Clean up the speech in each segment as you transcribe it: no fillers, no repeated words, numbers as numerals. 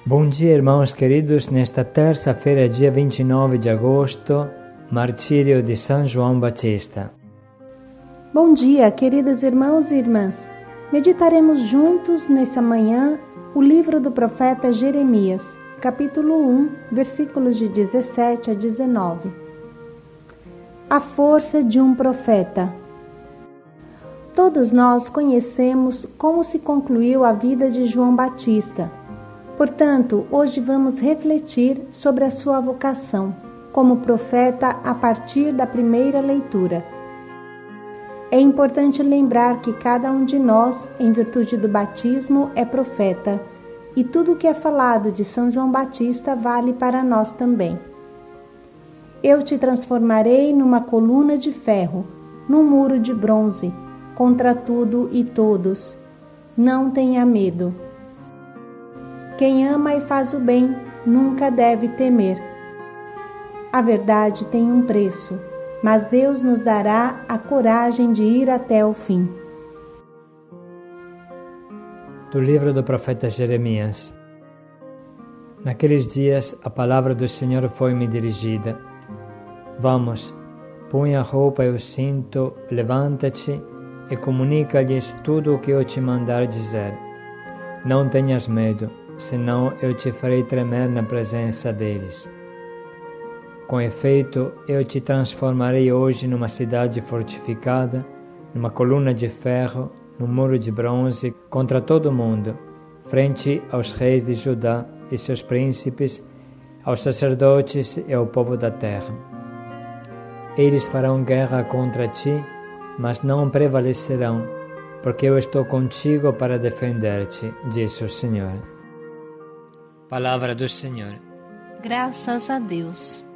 Bom dia, irmãos queridos. Nesta terça-feira, dia 29 de agosto, martírio de São João Batista. Bom dia, queridos irmãos e irmãs. Meditaremos juntos nessa manhã o livro do profeta Jeremias, capítulo 1, versículos de 17 a 19. A força de um profeta. Todos nós conhecemos como se concluiu a vida de João Batista. Portanto, hoje vamos refletir sobre a sua vocação como profeta a partir da primeira leitura. É importante lembrar que cada um de nós, em virtude do batismo, é profeta, e tudo o que é falado de São João Batista vale para nós também. Eu te transformarei numa coluna de ferro, num muro de bronze, contra tudo e todos. Não tenha medo. Quem ama e faz o bem nunca deve temer. A verdade tem um preço, mas Deus nos dará a coragem de ir até o fim. Do livro do profeta Jeremias. Naqueles dias a palavra do Senhor foi-me dirigida. Vamos, põe a roupa e o cinto, levanta-te e comunica-lhes tudo o que eu te mandar dizer. Não tenhas medo, senão eu te farei tremer na presença deles. Com efeito, eu te transformarei hoje numa cidade fortificada, numa coluna de ferro, num muro de bronze, contra todo o mundo, frente aos reis de Judá e seus príncipes, aos sacerdotes e ao povo da terra. Eles farão guerra contra ti, mas não prevalecerão, porque eu estou contigo para defender-te, disse o Senhor. Palavra do Senhor. Graças a Deus.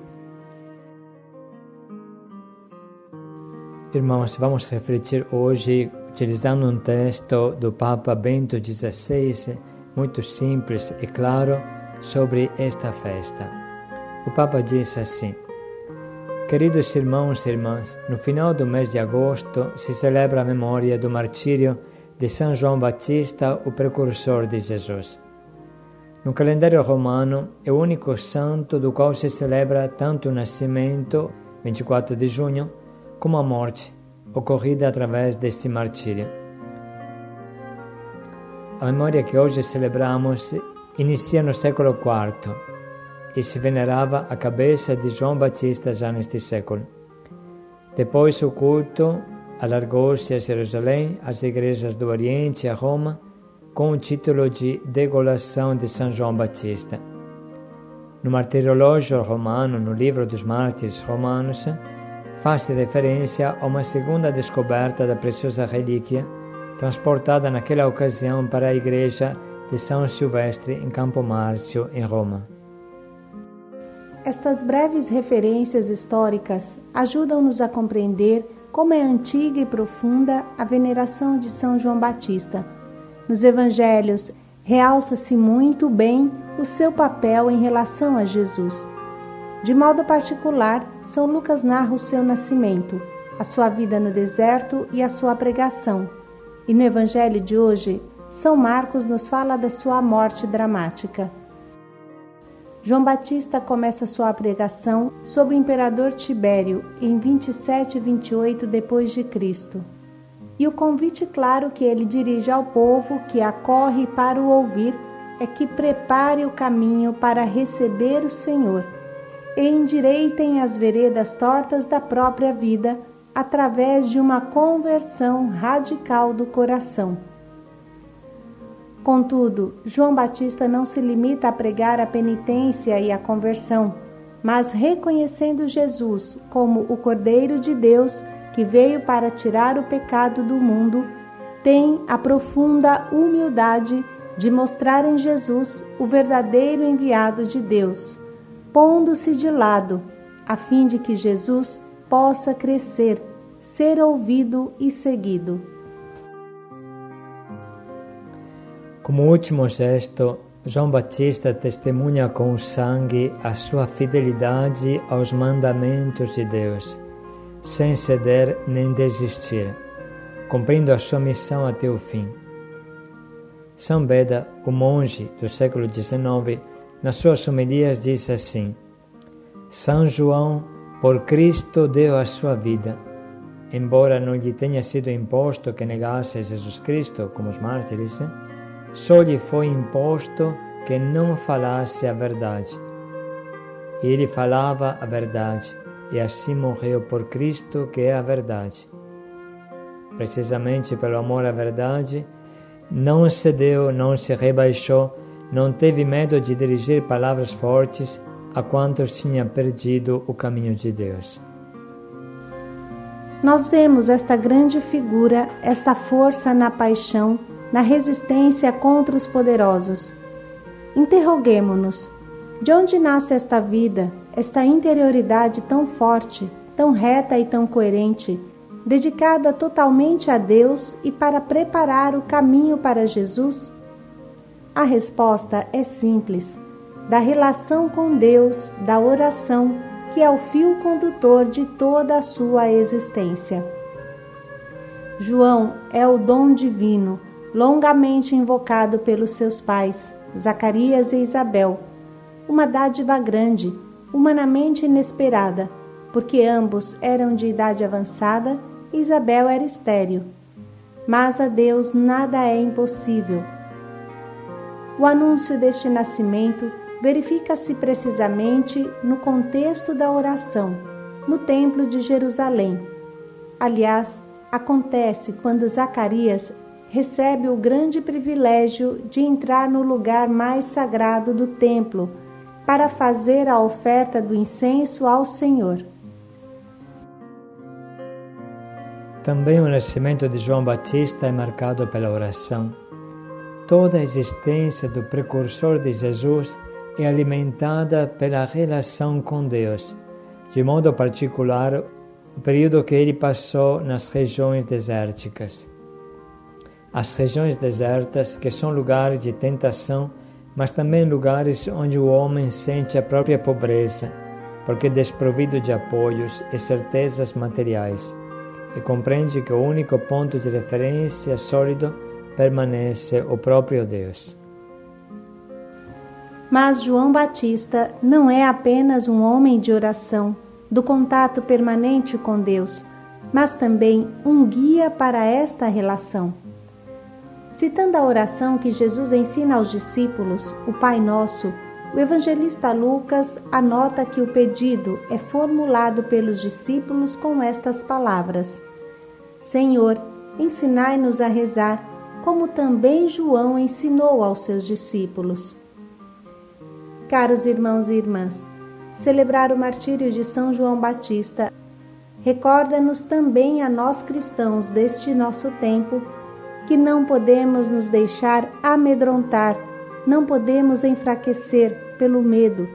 Irmãos, vamos refletir hoje utilizando um texto do Papa Bento XVI, muito simples e claro, sobre esta festa. O Papa diz assim: Queridos irmãos e irmãs, no final do mês de agosto se celebra a memória do martírio de São João Batista, o precursor de Jesus. No calendário romano é o único santo do qual se celebra tanto o nascimento, 24 de junho, como a morte, ocorrida através deste martírio. A memória que hoje celebramos inicia no século IV e se venerava a cabeça de João Batista já neste século. Depois o culto alargou-se a Jerusalém, às igrejas do Oriente e a Roma, com o título de Degolação de São João Batista. No Martirológio romano, no livro dos Mártires romanos, faz-se referência a uma segunda descoberta da preciosa relíquia, transportada naquela ocasião para a igreja de São Silvestre em Campo Márcio, em Roma. Estas breves referências históricas ajudam-nos a compreender como é antiga e profunda a veneração de São João Batista. Nos evangelhos, realça-se muito bem o seu papel em relação a Jesus. De modo particular, São Lucas narra o seu nascimento, a sua vida no deserto e a sua pregação. E no evangelho de hoje, São Marcos nos fala da sua morte dramática. João Batista começa sua pregação sob o imperador Tibério em 27 e 28 d.C. E o convite claro que ele dirige ao povo que acorre para o ouvir é que prepare o caminho para receber o Senhor e endireitem as veredas tortas da própria vida através de uma conversão radical do coração. Contudo, João Batista não se limita a pregar a penitência e a conversão, mas reconhecendo Jesus como o Cordeiro de Deus que veio para tirar o pecado do mundo, tem a profunda humildade de mostrar em Jesus o verdadeiro enviado de Deus, pondo-se de lado, a fim de que Jesus possa crescer, ser ouvido e seguido. Como último gesto, João Batista testemunha com o sangue a sua fidelidade aos mandamentos de Deus, sem ceder nem desistir, cumprindo a sua missão até o fim. São Beda, o monge do século XIX, nas suas homilias diz assim: São João, por Cristo, deu a sua vida. Embora não lhe tenha sido imposto que negasse Jesus Cristo, como os mártires, só lhe foi imposto que não falasse a verdade. Ele falava a verdade, e assim morreu por Cristo, que é a verdade. Precisamente pelo amor à verdade, não cedeu, não se rebaixou, não teve medo de dirigir palavras fortes a quantos tinham perdido o caminho de Deus. Nós vemos esta grande figura, esta força na paixão, na resistência contra os poderosos. Interroguemo-nos: de onde nasce esta vida, esta interioridade tão forte, tão reta e tão coerente, dedicada totalmente a Deus e para preparar o caminho para Jesus? A resposta é simples: da relação com Deus, da oração, que é o fio condutor de toda a sua existência. João é o dom divino, longamente invocado pelos seus pais, Zacarias e Isabel, uma dádiva grande, humanamente inesperada, porque ambos eram de idade avançada e Isabel era estéril. Mas a Deus nada é impossível. O anúncio deste nascimento verifica-se precisamente no contexto da oração, no Templo de Jerusalém. Aliás, acontece quando Zacarias recebe o grande privilégio de entrar no lugar mais sagrado do templo para fazer a oferta do incenso ao Senhor. Também o nascimento de João Batista é marcado pela oração. Toda a existência do precursor de Jesus é alimentada pela relação com Deus, de modo particular o período que ele passou nas regiões desérticas. As regiões desertas, que são lugares de tentação, mas também lugares onde o homem sente a própria pobreza, porque é desprovido de apoios e certezas materiais, e compreende que o único ponto de referência sólido permanece o próprio Deus. Mas João Batista não é apenas um homem de oração, do contato permanente com Deus, mas também um guia para esta relação. Citando a oração que Jesus ensina aos discípulos, o Pai Nosso, o evangelista Lucas anota que o pedido é formulado pelos discípulos com estas palavras: Senhor, ensinai-nos a rezar, como também João ensinou aos seus discípulos. Caros irmãos e irmãs, celebrar o martírio de São João Batista recorda-nos também a nós cristãos deste nosso tempo que não podemos nos deixar amedrontar, não podemos enfraquecer pelo medo.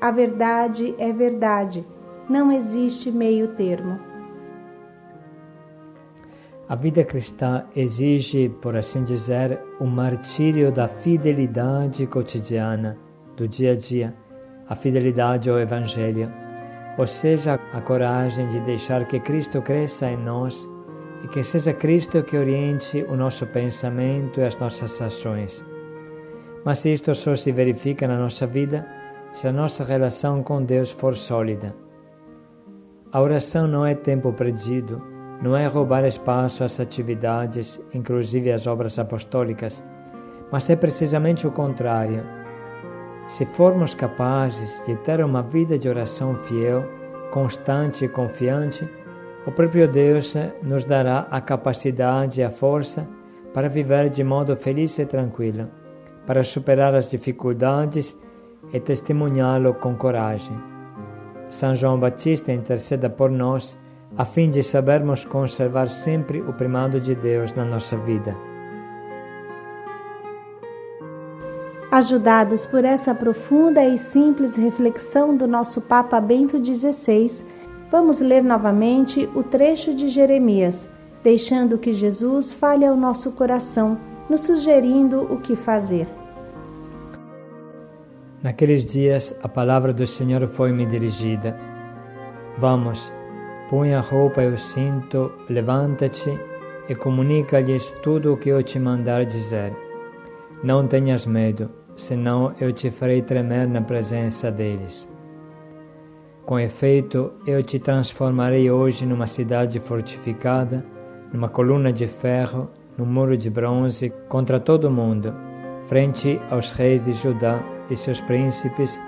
A verdade é verdade, não existe meio termo. A vida cristã exige, por assim dizer, um martírio da fidelidade cotidiana, do dia a dia, a fidelidade ao Evangelho, ou seja, a coragem de deixar que Cristo cresça em nós e que seja Cristo que oriente o nosso pensamento e as nossas ações. Mas isto só se verifica na nossa vida se a nossa relação com Deus for sólida. A oração não é tempo perdido, não é roubar espaço às atividades, inclusive às obras apostólicas, mas é precisamente o contrário. Se formos capazes de ter uma vida de oração fiel, constante e confiante, o próprio Deus nos dará a capacidade e a força para viver de modo feliz e tranquilo, para superar as dificuldades e testemunhá-lo com coragem. São João Batista interceda por nós, a fim de sabermos conservar sempre o primado de Deus na nossa vida. Ajudados por essa profunda e simples reflexão do nosso Papa Bento XVI, vamos ler novamente o trecho de Jeremias, deixando que Jesus fale ao nosso coração, nos sugerindo o que fazer. Naqueles dias, a palavra do Senhor foi-me dirigida. Vamos, põe a roupa e o cinto, levanta-te e comunica-lhes tudo o que eu te mandar dizer. Não tenhas medo, senão eu te farei tremer na presença deles. Com efeito, eu te transformarei hoje numa cidade fortificada, numa coluna de ferro, num muro de bronze contra todo o mundo, frente aos reis de Judá e seus príncipes,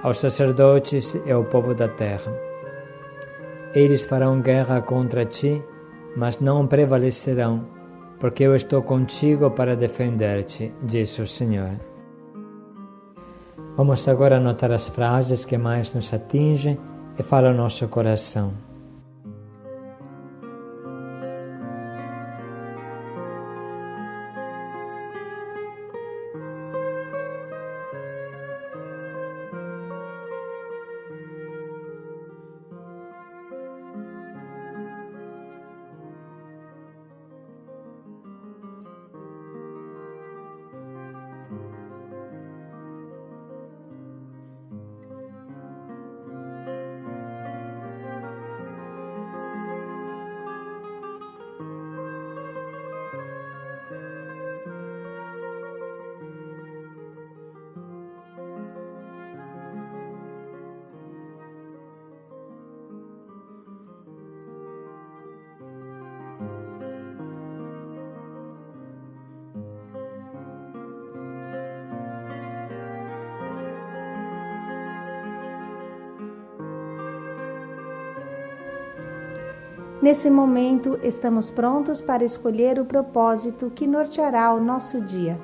aos sacerdotes e ao povo da terra. Eles farão guerra contra ti, mas não prevalecerão, porque eu estou contigo para defender-te, disse o Senhor. Vamos agora anotar as frases que mais nos atingem e falam ao nosso coração. Nesse momento, estamos prontos para escolher o propósito que norteará o nosso dia.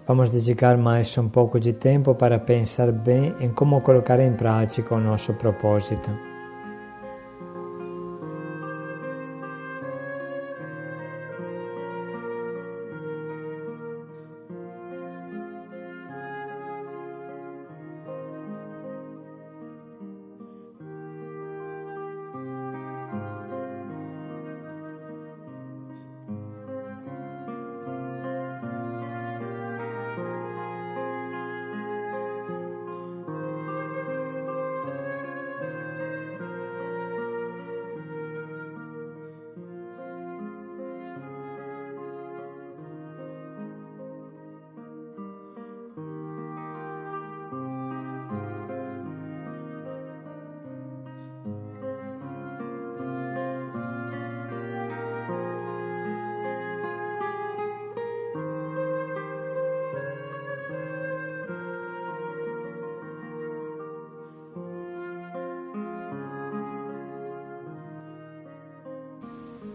Vamos dedicar mais um pouco de tempo para pensar bem em como colocar em prática o nosso propósito.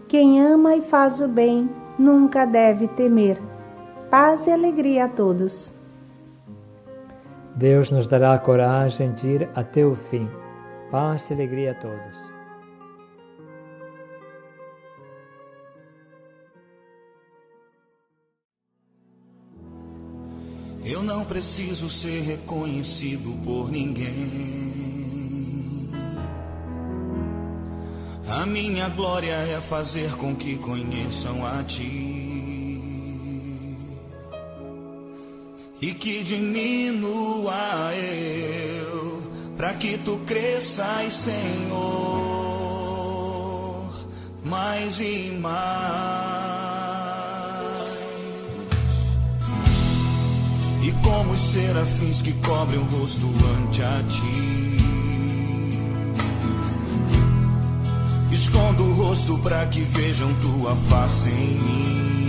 Quem ama e faz o bem nunca deve temer. Paz e alegria a todos. Deus nos dará a coragem de ir até o fim. Paz e alegria a todos. Eu não preciso ser reconhecido por ninguém. A minha glória é fazer com que conheçam a Ti e que diminua eu, para que Tu cresças, Senhor, mais e mais. E como os serafins que cobrem o rosto ante a Ti, escondo o rosto para que vejam Tua face em mim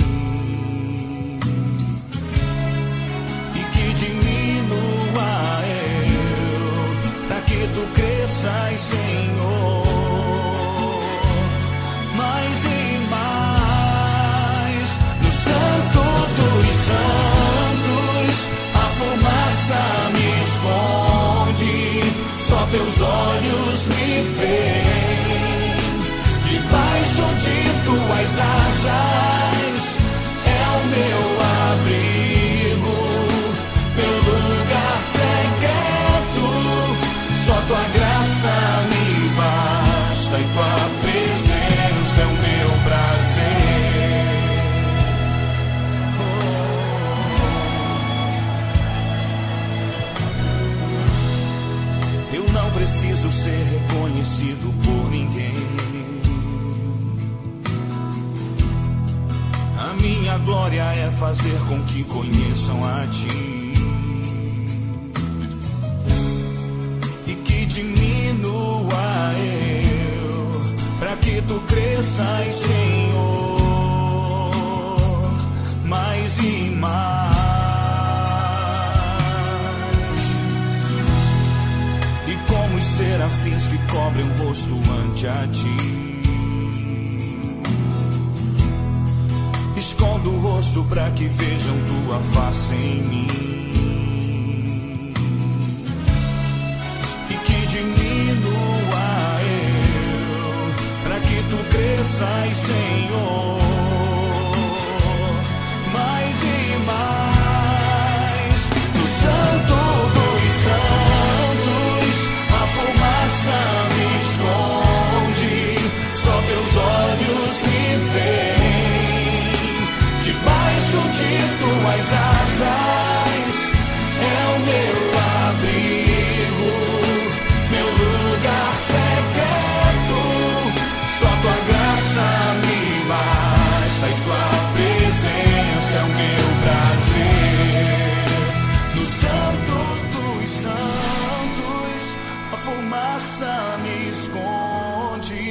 e que de tu cresças, Senhor, mais e mais. No Santo dos Santos, a fumaça me esconde, só teus olhos me veem. Debaixo de tuas asas é o meu abrigo, meu lugar secreto. Só tua graça me basta e tua presença é o meu prazer. Eu não preciso ser reconhecido por ninguém. A minha glória é fazer com que conheçam a ti, e que diminua eu, para que tu cresças, Senhor, mais e mais. E como os serafins que cobrem o rosto ante a ti, escondo o rosto para que vejam tua face em mim, e que diminua eu, para que tu cresças, Senhor, mais e mais. No Santo dos Santos, a fumaça me esconde, só teus olhos me veem. Debaixo de tuas asas é o meu abrigo, meu lugar secreto. Só tua graça me basta e tua presença é o meu prazer. No Santo dos Santos, a fumaça me esconde,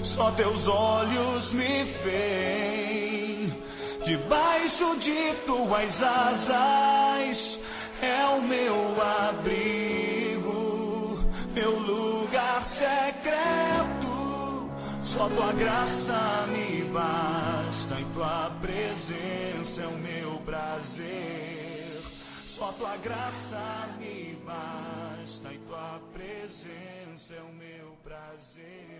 só teus olhos me veem. Debaixo de tuas asas é o meu abrigo, meu lugar secreto. Só tua graça me basta e tua presença é o meu prazer. Só tua graça me basta e tua presença é o meu prazer.